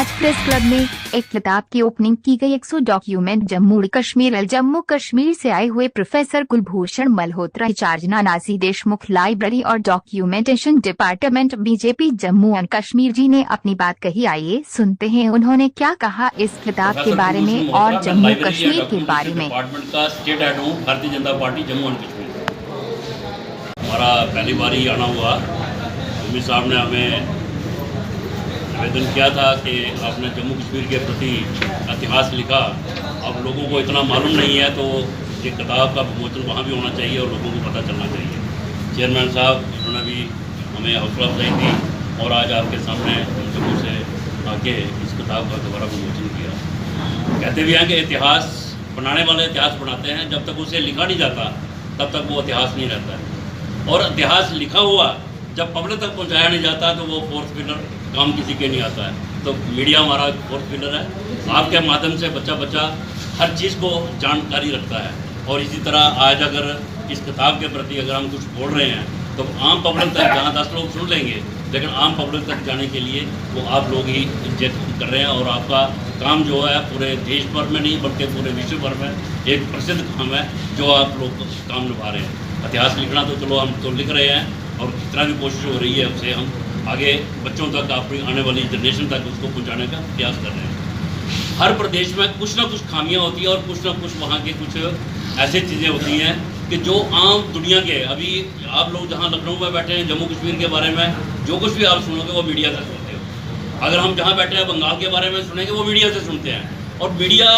आज press club में एक किताब की ओपनिंग की गई। 100 डॉक्यूमेंट जम्मू कश्मीर से आए हुए professor Kulbhushan Malhotra, incharge Nanaji Deshmukh library और documentation department BJP Jammu and Kashmir ji ने अपनी बात कही। आइए सुनते हैं उन्होंने क्या कहा इस किताब के बारे में और जम्मू कश्मीर के बारे में। डिपार्टमेंट का स्टेट हेड हूँ भारतीय जनता पार्टी जम्मू एंड कश्मीर। हमारा पहली बार ही आना हुआ। अमित साहब ने हमें निवेदन किया था कि आपने जम्मू कश्मीर के प्रति इतिहास लिखा, अब लोगों को इतना मालूम नहीं है तो ये किताब का विमोचन वहाँ भी होना चाहिए और लोगों को पता चलना चाहिए। चेयरमैन साहब उन्होंने भी हमें हौसला अफजाई दी और आज आपके सामने जम्मू से आके इस किताब का दोबारा विमोचन किया। कहते भी हैं कि इतिहास बनाने वाले इतिहास बनाते हैं, जब तक उसे लिखा नहीं जाता तब तक वो इतिहास नहीं रहता है। और इतिहास लिखा हुआ जब पब्लिक तक पहुंचाया नहीं जाता तो वो फोर्थ पिलर काम किसी के नहीं आता है। तो मीडिया हमारा फोर्थ पिलर है। आपके माध्यम से बच्चा हर चीज़ को जानकारी रखता है। और इसी तरह आज अगर इस किताब के प्रति अगर हम कुछ बोल रहे हैं तो आम पब्लिक तक, जहाँ 10 लोग सुन लेंगे, लेकिन आम पब्लिक तक जाने के लिए वो आप लोग ही कर रहे हैं। और आपका काम जो है पूरे देश भर में नहीं बल्कि पूरे विश्व भर में एक प्रसिद्ध काम है जो आप लोग काम निभा रहे हैं। इतिहास लिखना तो चलो हम तो लिख रहे हैं और जितना भी कोशिश हो रही है उससे हम आगे बच्चों तक, अपनी आने वाली जनरेशन तक उसको पहुंचाने का प्रयास कर रहे हैं। हर प्रदेश में कुछ ना कुछ खामियां होती हैं और कुछ ना कुछ वहाँ के कुछ ऐसी चीज़ें होती हैं कि जो आम दुनिया के, अभी आप लोग जहाँ लखनऊ में बैठे हैं जम्मू कश्मीर के बारे में जो कुछ भी आप सुनोगे वो मीडिया से सुनते हो। अगर हम जहाँ बैठे हैं बंगाल के बारे में सुनेंगे वो मीडिया से सुनते हैं। और मीडिया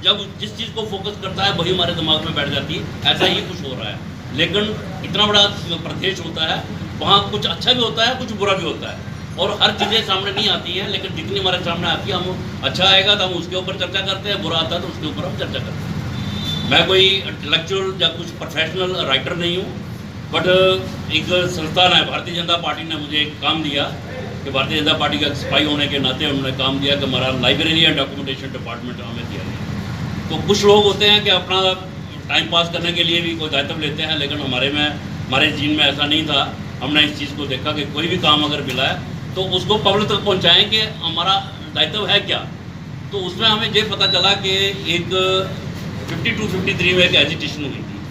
जब जिस चीज़ को फोकस करता है वही हमारे दिमाग में बैठ जाती है। ऐसा ही कुछ हो रहा है। लेकिन इतना बड़ा प्रदेश होता है, वहाँ कुछ अच्छा भी होता है कुछ बुरा भी होता है और हर चीज़ें सामने नहीं आती हैं। लेकिन जितनी हमारे सामने आती है, हम अच्छा आएगा तो हम उसके ऊपर चर्चा करते हैं, बुरा आता है तो उसके ऊपर हम चर्चा करते हैं। मैं कोई इंटेलेक्चुअल या कुछ प्रोफेशनल राइटर नहीं हूँ, बट एक संस्थान है भारतीय जनता पार्टी ने मुझे एक काम दिया कि भारतीय जनता पार्टी का सिपाही होने के नाते उन्होंने काम दिया कि हमारा लाइब्रेरी एंड डॉक्यूमेंटेशन डिपार्टमेंट हमें दिया गया। तो कुछ लोग होते हैं कि अपना टाइम पास करने के लिए भी कोई दायित्व लेते हैं, लेकिन हमारे जीन में ऐसा नहीं था। हमने इस चीज़ को देखा कि कोई भी काम अगर मिला है तो उसको पब्लिक तक पहुंचाएं कि हमारा दायित्व है क्या। तो उसमें हमें ये पता चला कि एक 52-53 में एक एजिटेशन हुई थी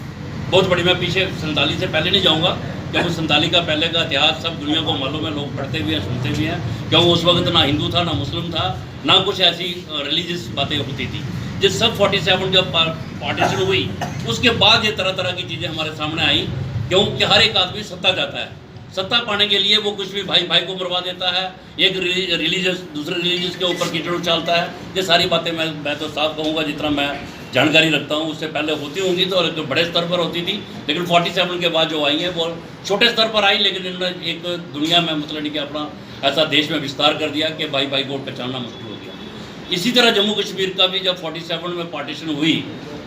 बहुत बड़ी। मैं पीछे 47 से पहले नहीं जाऊंगा क्योंकि 47 का पहले का इतिहास सब दुनिया को मालूम है, लोग पढ़ते भी हैं सुनते भी हैं। क्योंकि उस वक्त ना हिंदू था ना मुस्लिम था ना कुछ ऐसी रिलीजियस बातें होती थी। जिस सब 47 जब पार्टीशन हुई उसके बाद ये तरह तरह की चीज़ें हमारे सामने आई। क्योंकि हर एक आदमी सत्ता चाहता है, सत्ता पाने के लिए वो कुछ भी भाई को मरवा देता है, एक रिलीजियस दूसरे रिलीजियस के ऊपर कीचड़ उछालता है। ये सारी बातें मैं तो साफ कहूँगा जितना मैं जानकारी रखता हूँ उससे पहले होती होंगी तो बड़े स्तर पर होती थी, लेकिन 47 के बाद जो आई हैं वो छोटे स्तर पर आई। लेकिन इन्होंने एक दुनिया में मतलब कि अपना ऐसा देश में विस्तार कर दिया कि भाई को पहचानना मुश्किल हो गया। इसी तरह जम्मू कश्मीर का भी जब 47 में पार्टीशन हुई,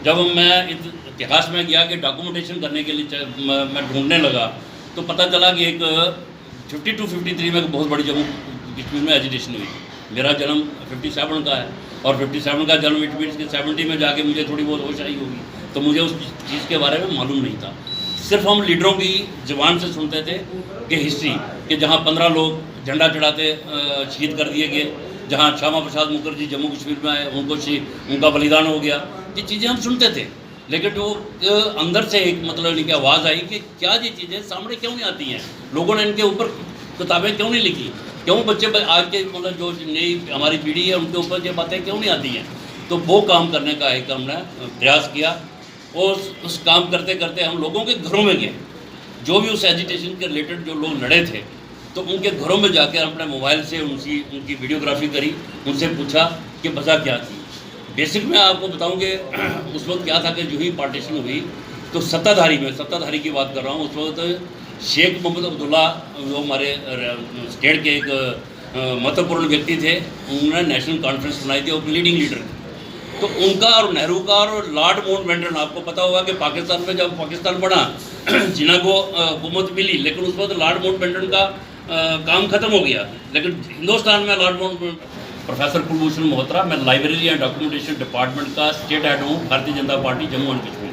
जब मैं इतिहास में गया कि डॉक्यूमेंटेशन करने के लिए मैं ढूंढने लगा तो पता चला कि एक 52-53 में बहुत बड़ी जम्मू कश्मीर में एजिटेशन हुई। मेरा जन्म 57 का है और 57 का जन्म इट मीन्स कि 70 में जाके मुझे थोड़ी बहुत होश आई होगी, तो मुझे उस चीज़ के बारे में मालूम नहीं था। सिर्फ हम लीडरों की ज़बान से सुनते थे कि हिस्ट्री कि जहाँ 15 लोग झंडा चढ़ाते शहीद कर दिए गए, जहाँ श्यामा प्रसाद मुखर्जी जम्मू कश्मीर में आए उनका बलिदान हो गया। ये चीज़ें हम सुनते थे, लेकिन जो अंदर से एक मतलब इनकी आवाज़ आई कि क्या ये चीज़ें सामने क्यों नहीं आती हैं, लोगों ने इनके ऊपर किताबें क्यों नहीं लिखी, क्यों बच्चे आज के मतलब जो नई हमारी पीढ़ी है उनके ऊपर ये बातें क्यों नहीं आती हैं। तो वो काम करने का एक हमने प्रयास किया और उस काम करते करते हम लोगों के घरों में गए। जो भी उस एजिटेशन के रिलेटेड जो लोग लड़े थे तो उनके घरों में जाकर अपने मोबाइल से उनकी वीडियोग्राफी करी, उनसे पूछा कि वजह क्या थी। बेसिक में आपको बताऊं कि उस वक्त क्या था कि जो ही पार्टीशन हुई तो सत्ताधारी की बात कर रहा हूँ, उस वक्त शेख मोहम्मद अब्दुल्ला जो हमारे स्टेट के एक महत्वपूर्ण व्यक्ति थे, उन्होंने नेशनल कॉन्फ्रेंस बनाई थी और लीडिंग लीडर थे। तो उनका और नेहरू का और लॉर्ड माउंटबेटन, आपको पता होगा कि पाकिस्तान में जब पाकिस्तान बना जिन्ना को हुकूमत मिली, लेकिन उस वक्त लॉर्ड माउंटबेटन का काम खत्म हो गया। लेकिन हिंदुस्तान में Lord Mountbatten professor Kulbhushan Malhotra, मैं लाइब्रेरी एंड डॉक्यूमेंटेशन डिपार्टमेंट का स्टेट हेड हूँ भारतीय जनता पार्टी जम्मू एंड कश्मीर।